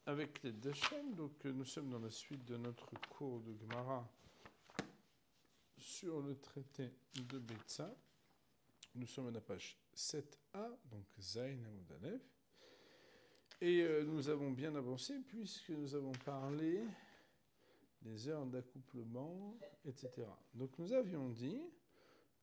Avec l'aide d'Hachem, donc nous sommes dans la suite de notre cours de Gemara sur le traité de Betsa. Nous sommes à la page 7a, donc Zayn Amud Aleph. Et nous avons bien avancé puisque nous avons parlé des heures d'accouplement, etc. Donc nous avions dit,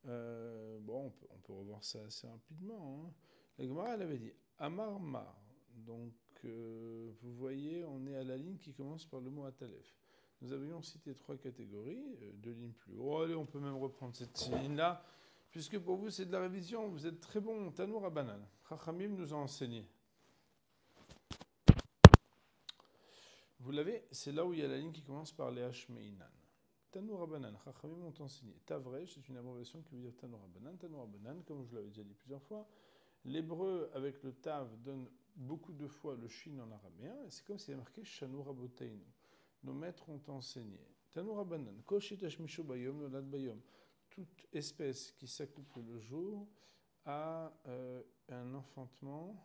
on peut revoir ça assez rapidement. Hein. La Gemara, elle avait dit Amar Mar. Donc vous voyez, on est à la ligne qui commence par le mot Atalef. Nous avions cité 3 catégories, 2 lignes plus haut. Allez, on peut même reprendre cette ligne-là, puisque pour vous c'est de la révision, vous êtes très bon. Tanour Abanan. Chachamim nous a enseigné. Vous l'avez, c'est là où il y a la ligne qui commence par les Hashmeinan. Tanour Abanan, Chachamim m'ont enseigné. Tavrej, c'est une abréviation qui veut dire Tanour Abanan. Tanour Abanan, comme je l'avais déjà dit plusieurs fois, l'hébreu avec le tav donne beaucoup de fois le shin en araméen, et c'est comme s'il y avait marqué Shanu Raboteinu. Nos maîtres ont enseigné. Tanour Abanan, Koshitash Misho Bayom, Nolad Bayom. Toute espèce qui s'accouple le jour a un enfantement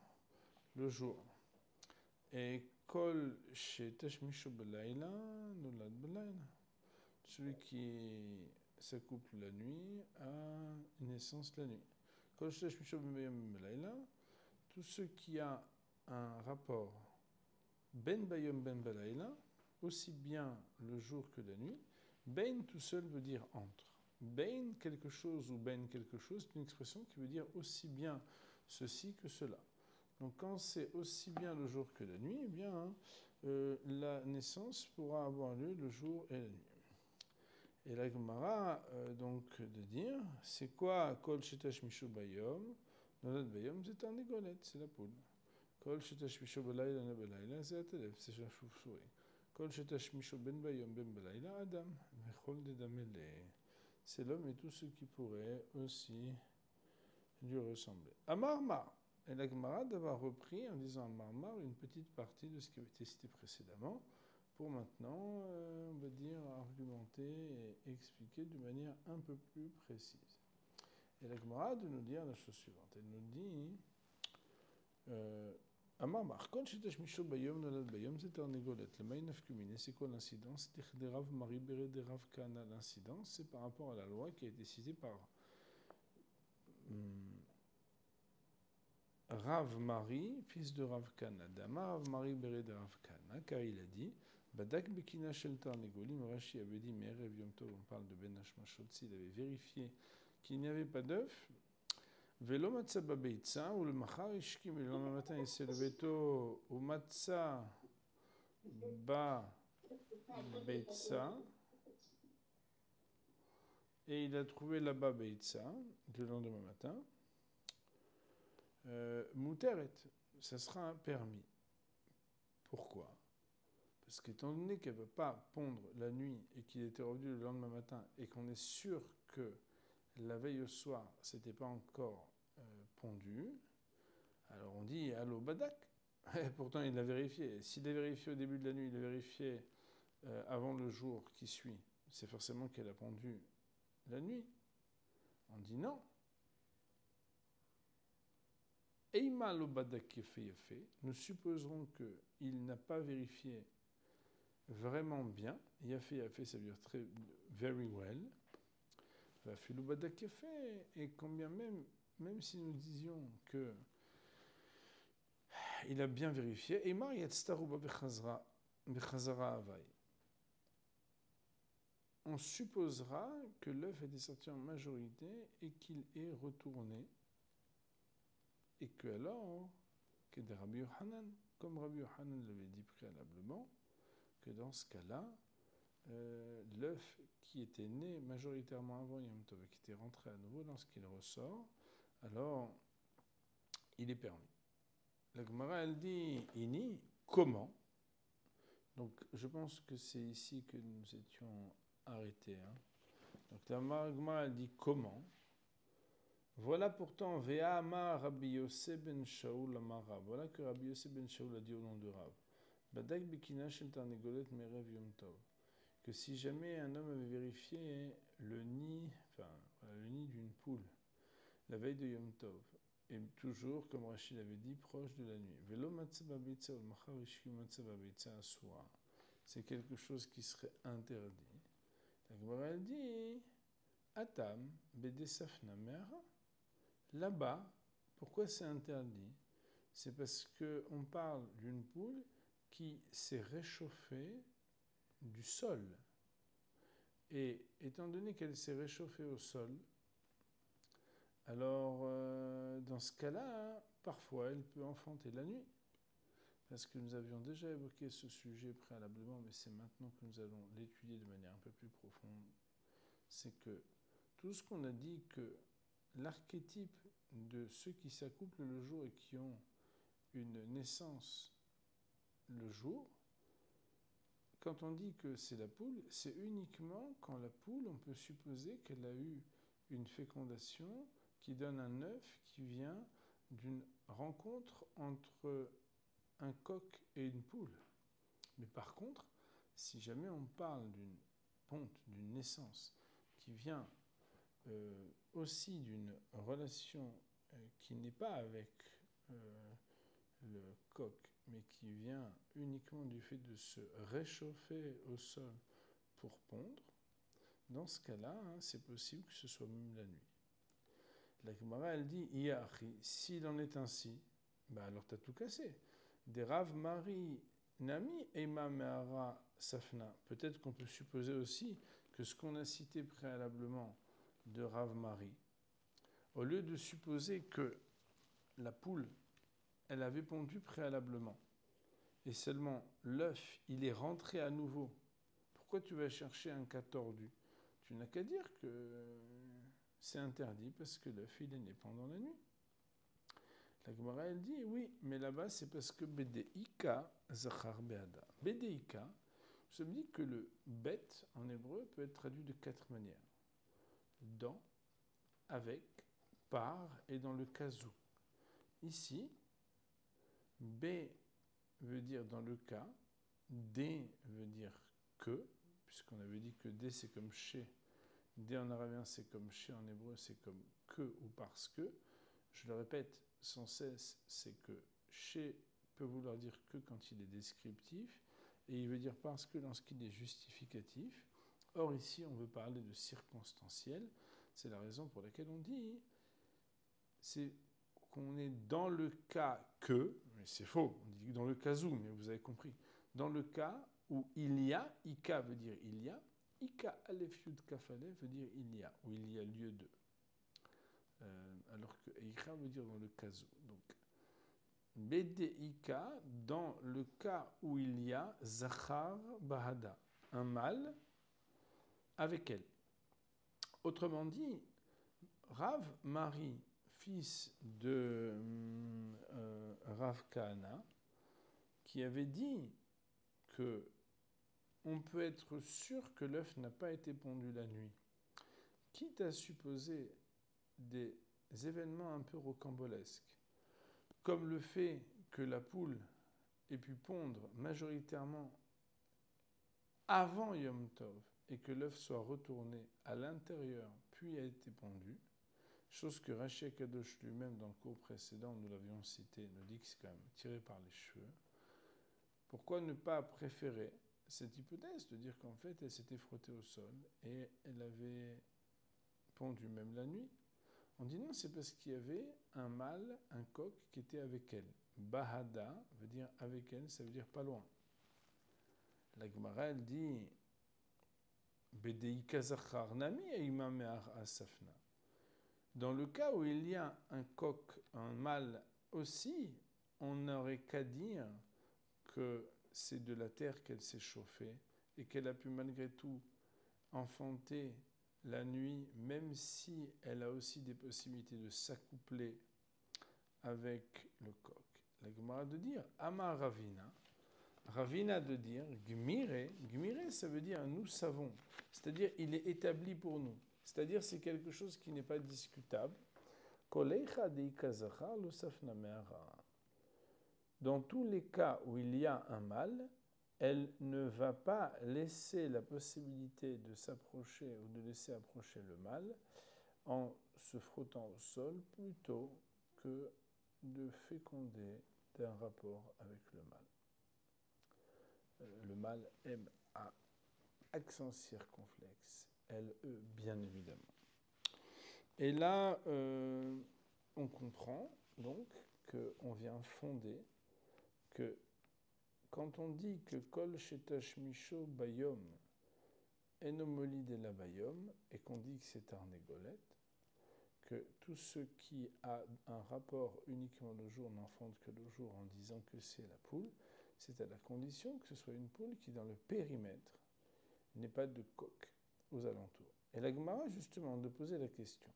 le jour. Et Kol Shetash Misho Balayla, Nolad Balayla. Celui qui s'accouple la nuit a une naissance la nuit. Kol Shetash Misho Balayla. Tout ce qui a un rapport Ben Bayom Ben Balayla, aussi bien le jour que la nuit. Ben tout seul veut dire entre. Ben quelque chose ou ben quelque chose, c'est une expression qui veut dire aussi bien ceci que cela. Donc quand c'est aussi bien le jour que la nuit, eh bien la naissance pourra avoir lieu le jour et la nuit. Et la Gemara donc de dire, c'est quoi Kol Shetash Mishu Bayom? Nolad Bayom, c'est un égolette, c'est la poule. Kol Shetash Mishu Balayla Ne Balayla, c'est la télève, c'est la chauve-souris. Kol Shetash Mishu Ben Bayom Ben Balayla, Adam. Mechol Dedamele. C'est l'homme et tout ce qui pourrait aussi lui ressembler. Amar Mar. Et la Gemara d'avoir repris en disant Amar Mar une petite partie de ce qui avait été cité précédemment pour maintenant, on va dire, argumenter et expliquer de manière un peu plus précise. Et la Gemara de nous dire la chose suivante. Elle nous dit Amar Mar, Kol Shetash Mishu Bayom Nolad Bayom, c'était en égolette. Le Maïnaf Kumine, c'est quoi l'incidence? De Rav Mari Bere de Rav Kana. L'incidence, c'est par rapport à la loi qui a été citée par Rav Mari, fils de Rav Kana. Dama Rav Mari Bere de Rav Kana, car il a dit Badak Bekina Shel Tarnegolim. Rashi avait dit mais Erev Yom Tov, on parle de Ben Hashmashot, s'il avait vérifié qu'il n'y avait pas d'œuf. Velo matza babeitza, ou le machar ishkim, le lendemain matin il s'est levé tôt, ou matza babeitza, et il a trouvé là-bas beitza, le lendemain matin, mouteret, ça sera un permis. Pourquoi? Parce qu'étant donné qu'elle ne veut pas pondre la nuit et qu'il était revenu le lendemain matin et qu'on est sûr que la veille au soir, c'était pas encore pondu, alors on dit allô Badak. Pourtant il l'a vérifié. S'il l'a vérifié au début de la nuit, il l'a vérifié avant le jour qui suit, c'est forcément qu'elle a pondu la nuit. On dit non. Eima lo Badak fait. Nous supposerons qu'il n'a pas vérifié vraiment bien. Yafé, ça veut dire très very well. Et combien même si nous disions que il a bien vérifié, on supposera que l'œuf était sorti en majorité et qu'il est retourné, et que alors, que de Rabbi Yochanan, comme Rabbi Yochanan l'avait dit préalablement, que dans ce cas-là, l'œuf qui était né majoritairement avant Yom Tov et qui était rentré à nouveau, lorsqu'il ressort, alors il est permis. La Gemara, elle dit Ini, comment? Donc je pense que c'est ici que nous étions arrêtés. Hein. Donc la Gemara, elle dit comment? Voilà pourtant Vea Amar Rabbi Yosef ben Shaul Amara. Voilà que Rabbi Yosef ben Shaul a dit au nom de Rav. Badak Bikina Shel Tarnegolet Merev Yom Tov. Que si jamais un homme avait vérifié le nid d'une poule la veille de Yom Tov, Et toujours, comme Rachid avait dit, proche de la nuit. Velo matzah babitza ou machar ishki matzah babitza asura. C'est quelque chose qui serait interdit. La Gemara elle dit Atam bede safna mer. Là-bas, pourquoi c'est interdit? C'est parce qu'on parle d'une poule qui s'est réchauffée du sol. Et étant donné qu'elle s'est réchauffée au sol, alors dans ce cas-là, parfois elle peut enfanter la nuit. Parce que nous avions déjà évoqué ce sujet préalablement, mais c'est maintenant que nous allons l'étudier de manière un peu plus profonde. C'est que tout ce qu'on a dit que l'archétype de ceux qui s'accouplent le jour et qui ont une naissance le jour, quand on dit que c'est la poule, c'est uniquement quand la poule, on peut supposer qu'elle a eu une fécondation qui donne un œuf qui vient d'une rencontre entre un coq et une poule. Mais par contre, si jamais on parle d'une ponte, d'une naissance qui vient aussi d'une relation qui n'est pas avec le coq, mais qui vient uniquement du fait de se réchauffer au sol pour pondre, dans ce cas-là, c'est possible que ce soit même la nuit. La Gemara, elle dit, Iachi, s'il en est ainsi, alors tu as tout cassé. Des Rav Mari Nami Eima Mehara Safna. Peut-être qu'on peut supposer aussi que ce qu'on a cité préalablement de Rav Mari, au lieu de supposer que la poule, elle avait pondu préalablement, et seulement l'œuf, il est rentré à nouveau, pourquoi tu vas chercher un cas tordu? Tu n'as qu'à dire que c'est interdit parce que l'œuf, il est né pendant la nuit. La Gemara, elle dit, oui, mais là-bas, c'est parce que Bedeika Zachar Beada. Bedeika, ça me dit que le bet, en hébreu, peut être traduit de 4 manières. Dans, avec, par et dans le cas où. Ici, B veut dire dans le cas, D veut dire que, puisqu'on avait dit que D c'est comme chez, D en arabien c'est comme chez, en hébreu c'est comme que ou parce que. Je le répète sans cesse, c'est que chez peut vouloir dire que quand il est descriptif, et il veut dire parce que lorsqu'il est justificatif. Or ici on veut parler de circonstanciel, c'est la raison pour laquelle on dit c'est qu'on est dans le cas que, mais c'est faux, on dit dans le cas où, mais vous avez compris, dans le cas où il y a, Ika veut dire il y a, Ika Aleph Yud Kaf Aleph veut dire il y a, ou il y a lieu de. Alors que Eika veut dire dans le cas où. Donc, Bedeika, dans le cas où il y a Zachar Bahada, un mâle avec elle. Autrement dit, Rav Mari, fils de Rav Kahana, qui avait dit que on peut être sûr que l'œuf n'a pas été pondu la nuit, quitte à supposer des événements un peu rocambolesques, comme le fait que la poule ait pu pondre majoritairement avant Yom Tov et que l'œuf soit retourné à l'intérieur puis a été pondu, chose que Rashi Kadosh lui-même, dans le cours précédent, nous l'avions cité, nous dit que c'est quand même tiré par les cheveux. Pourquoi ne pas préférer cette hypothèse de dire qu'en fait, elle s'était frottée au sol et elle avait pondu même la nuit? On dit non, c'est parce qu'il y avait un mâle, un coq, qui était avec elle. Bahada veut dire avec elle, ça veut dire pas loin. La Gemara, elle dit Bedeika Zachar Nami Eima Me'ar Asafna. Dans le cas où il y a un coq, un mâle aussi, on n'aurait qu'à dire que c'est de la terre qu'elle s'est chauffée et qu'elle a pu malgré tout enfanter la nuit, même si elle a aussi des possibilités de s'accoupler avec le coq. La Gemara de dire Amar Ravina, Ravina de dire Gmire, Gmire ça veut dire nous savons, c'est-à-dire il est établi pour nous, c'est-à-dire c'est quelque chose qui n'est pas discutable. Dans tous les cas où il y a un mâle, elle ne va pas laisser la possibilité de s'approcher ou de laisser approcher le mâle en se frottant au sol plutôt que de féconder d'un rapport avec le mâle. Le mâle M-A, accent circonflexe, L-E, bien évidemment. Et là, on comprend donc qu'on vient fonder que quand on dit que Kol Shetash Misho Bayom Enomoli de la Bayom, et qu'on dit que c'est Arnégolet, que tout ce qui a un rapport uniquement le jour n'enfante que le jour en disant que c'est la poule, c'est à la condition que ce soit une poule qui, dans le périmètre, n'ait pas de coq aux alentours. Et la Gemara, justement, de poser la question.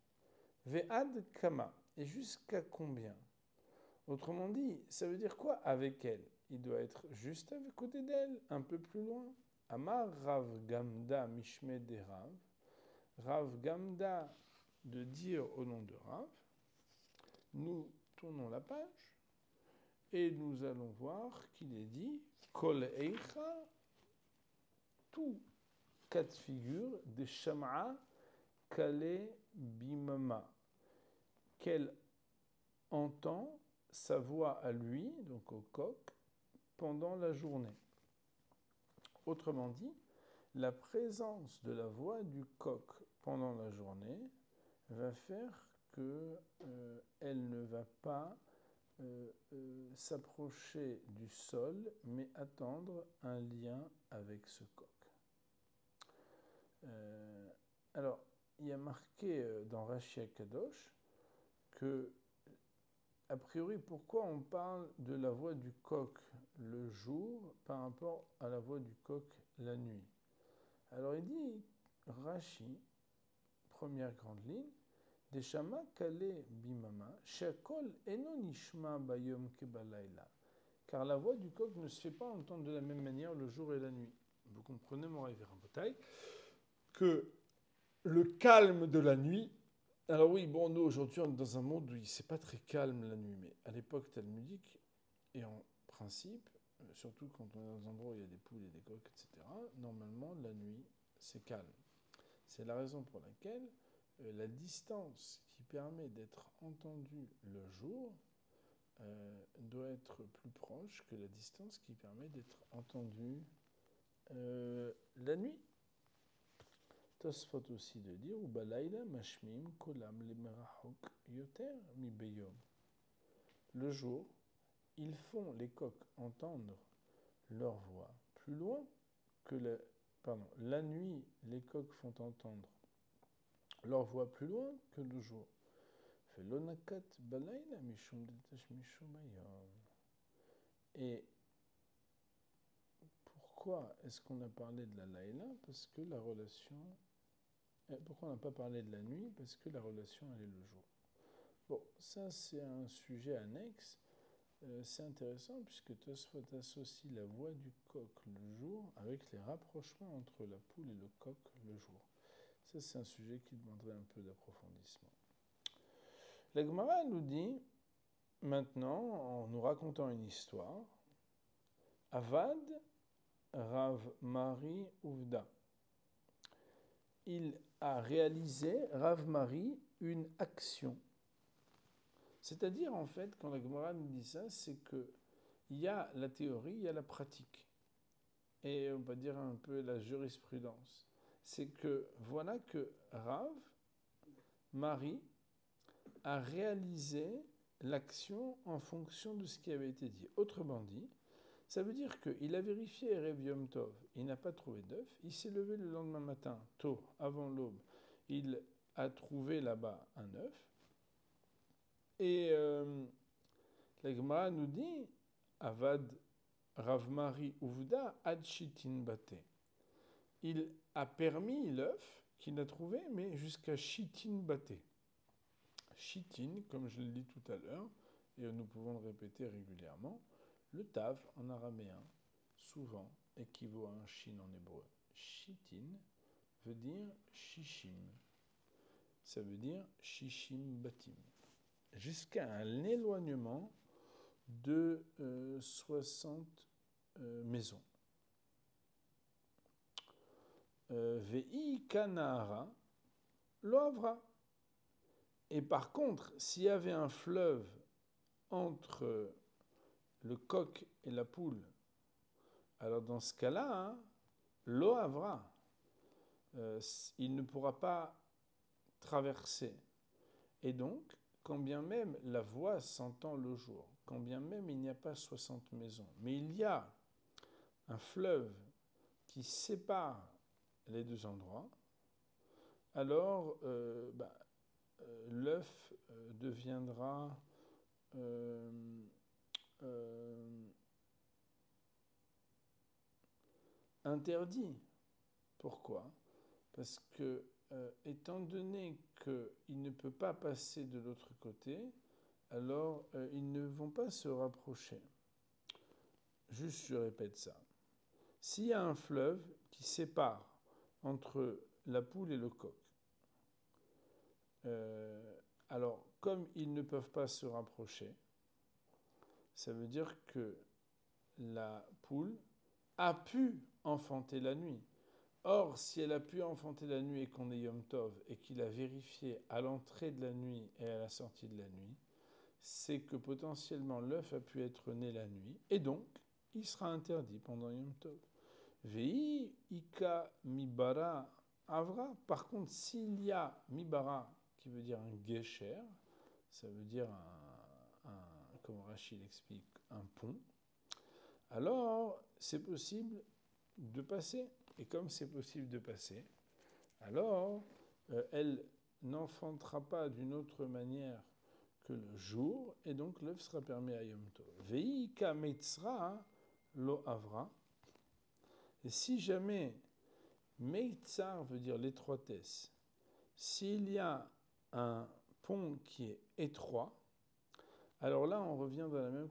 Ve'ad kama, et jusqu'à combien? Autrement dit, ça veut dire quoi avec elle? Il doit être juste à côté d'elle, un peu plus loin. Amar Rav Gamda Mishme de Rav. Rav Gamda de dire au nom de Rav. Nous tournons la page et nous allons voir qu'il est dit Kol Eicha, tout cas de figure de Sham'a Kale Bimama, qu'elle entend sa voix à lui, donc au coq, pendant la journée. Autrement dit, la présence de la voix du coq pendant la journée va faire qu'elle ne va pas s'approcher du sol, mais attendre un lien avec ce coq. Alors, il y a marqué dans Rashi Kadosh que, a priori, pourquoi on parle de la voix du coq le jour par rapport à la voix du coq la nuit? Alors il dit, Rashi, première grande ligne, Deshama kale bimama, shakol eno nishma bayom kebalayla. Car la voix du coq ne se fait pas entendre de la même manière le jour et la nuit. Vous comprenez, mon révérend Bataille, que le calme de la nuit. Alors oui, bon, nous aujourd'hui on est dans un monde où c'est pas très calme la nuit, mais à l'époque talmudique, et en principe, surtout quand on est dans un endroit où il y a des poules et des coqs, etc., normalement la nuit c'est calme. C'est la raison pour laquelle la distance qui permet d'être entendu le jour doit être plus proche que la distance qui permet d'être entendu la nuit. Tosfot aussi de dire Ubalayla mashmim kolam lemerahok yoter mi beyom. Le jour, ils font les coqs entendre leur voix plus loin que la nuit, les coqs font entendre leur voix plus loin que le jour. Felonakat balayla mishum detash mishum bayom. Et pourquoi est-ce qu'on a parlé de la laïla? Parce que la relation. Pourquoi on n'a pas parlé de la nuit? Parce que la relation, elle est le jour. Bon, ça c'est un sujet annexe. C'est intéressant puisque Tosfot associe la voix du coq le jour avec les rapprochements entre la poule et le coq le jour. Ça c'est un sujet qui demanderait un peu d'approfondissement. La Gemara nous dit, maintenant, en nous racontant une histoire, Avad Rav Mari Uvda. Il a réalisé, Rav Mari, une action. C'est-à-dire, en fait, quand la Gemara nous dit ça, c'est qu'il y a la théorie, il y a la pratique. Et on va dire un peu la jurisprudence. C'est que voilà que Rav Mari a réalisé l'action en fonction de ce qui avait été dit. Autrement dit, ça veut dire qu'il a vérifié Erev Yom Tov, il n'a pas trouvé d'œuf, il s'est levé le lendemain matin, tôt, avant l'aube, il a trouvé là-bas un œuf, et la Gemara nous dit, Avad Rav Mari Uvda ad shitin bate. Il a permis l'œuf qu'il a trouvé, mais jusqu'à shitin bate. Shitin, comme je l'ai dit tout à l'heure, et nous pouvons le répéter régulièrement, le tav en araméen, souvent, équivaut à un shin en hébreu. Shitin veut dire shishim. Ça veut dire shishim batim. Jusqu'à un éloignement de 60 maisons. Vei kanahara lo avra. Et par contre, s'il y avait un fleuve entre le coq et la poule, alors dans ce cas-là, hein, l'eau avra. Il ne pourra pas traverser. Et donc, quand bien même la voie s'entend le jour, quand bien même il n'y a pas 60 maisons, mais il y a un fleuve qui sépare les deux endroits, alors l'œuf deviendra interdit. Pourquoi? Parce que, étant donné qu'il ne peut pas passer de l'autre côté, alors ils ne vont pas se rapprocher. Juste, je répète ça. S'il y a un fleuve qui sépare entre la poule et le coq, alors comme ils ne peuvent pas se rapprocher, ça veut dire que la poule a pu enfanter la nuit. Or, si elle a pu enfanter la nuit et qu'on est Yom Tov et qu'il a vérifié à l'entrée de la nuit et à la sortie de la nuit, c'est que potentiellement l'œuf a pu être né la nuit et donc il sera interdit pendant Yom Tov. Vei ika mibara avra. Par contre, s'il y a mibara, qui veut dire un gesher, ça veut dire comme Rachid l'explique, un pont, alors c'est possible de passer. Et comme c'est possible de passer, alors elle n'enfantera pas d'une autre manière que le jour, et donc l'œuf sera permis à Yom Tov. Veika meitzra lo avra. Et si jamais meitzar veut dire l'étroitesse, s'il y a un pont qui est étroit, alors là on revient dans la même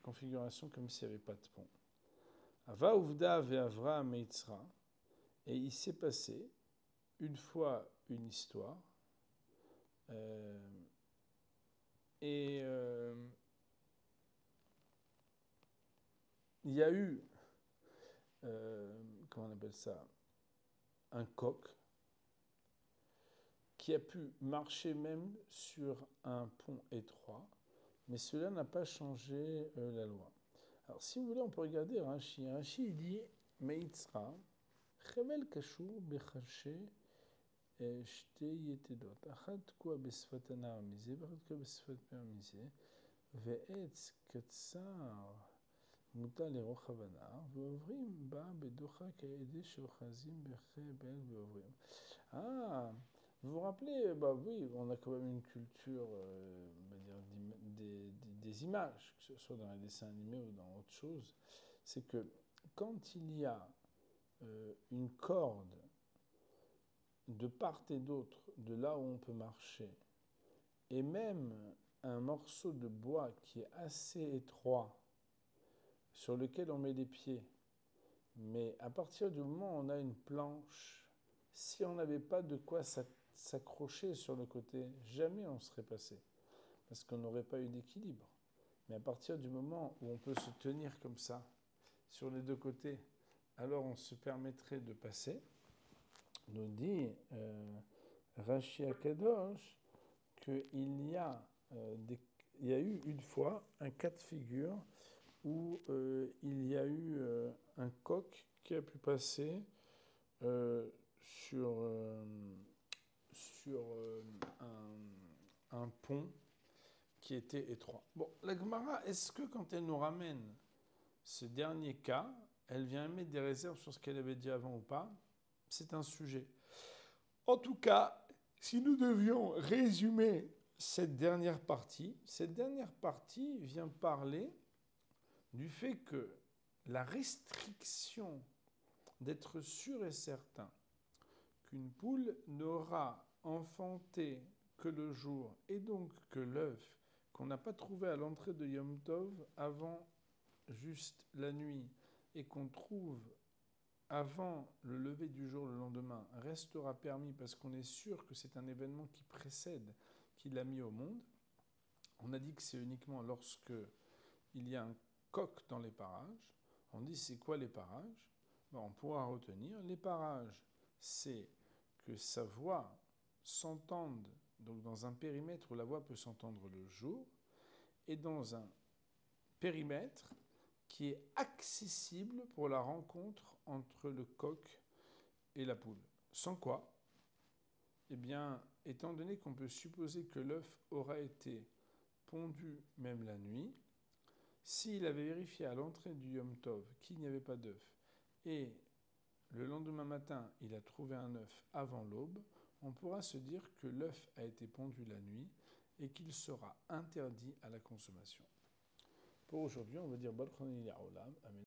configuration comme s'il n'y avait pas de pont. Ava uvda ve'avra meitzra. Et il s'est passé une fois une histoire. Il y a eu, comment on appelle ça, un coq qui a pu marcher même sur un pont étroit, mais cela n'a pas changé la loi. Alors, si vous voulez, on peut regarder Rashi. Rashi, il dit Meitzra, Chevel Kashur Bechashe Shte Yetedot. Achad Kua Besfat Anar Mize, Achad Kua Besfat Per Mize, Ve'etz Katsar. מותר לרוחב הנהר, ועוברים בה בדוחה כעדי שאוחזים בחבל ועוברים. Ah, vous vous rappelez, bah oui, on a quand même une culture des images, que ce soit dans les dessins animés ou dans autre chose. C'est que quand il y a une corde de part et d'autre de là où on peut marcher, et même un morceau de bois qui est assez étroit, sur lequel on met les pieds. Mais à partir du moment où on a une planche, si on n'avait pas de quoi s'accrocher sur le côté, jamais on serait passé, parce qu'on n'aurait pas eu d'équilibre. Mais à partir du moment où on peut se tenir comme ça, sur les deux côtés, alors on se permettrait de passer. Nous dit Rashi Akadosh qu'il y a eu une fois un cas de figure où il y a eu un coq qui a pu passer sur un pont qui était étroit. Bon, la Gemara, est-ce que quand elle nous ramène ce dernier cas, elle vient mettre des réserves sur ce qu'elle avait dit avant ou pas? C'est un sujet. En tout cas, si nous devions résumer cette dernière partie vient parler du fait que la restriction d'être sûr et certain qu'une poule n'aura enfanté que le jour et donc que l'œuf qu'on n'a pas trouvé à l'entrée de Yom Tov avant juste la nuit et qu'on trouve avant le lever du jour le lendemain restera permis parce qu'on est sûr que c'est un événement qui précède qu'il l'a mis au monde. On a dit que c'est uniquement lorsque il y a un coq dans les parages. On dit c'est quoi les parages? On pourra retenir. Les parages, c'est que sa voix s'entende donc dans un périmètre où la voix peut s'entendre le jour est dans un périmètre qui est accessible pour la rencontre entre le coq et la poule. Sans quoi, eh bien, étant donné qu'on peut supposer que l'œuf aura été pondu même la nuit, s'il avait vérifié à l'entrée du Yom Tov qu'il n'y avait pas d'œuf et le lendemain matin, il a trouvé un œuf avant l'aube, on pourra se dire que l'œuf a été pondu la nuit et qu'il sera interdit à la consommation. Pour aujourd'hui, on va dire Bal Khani Olam.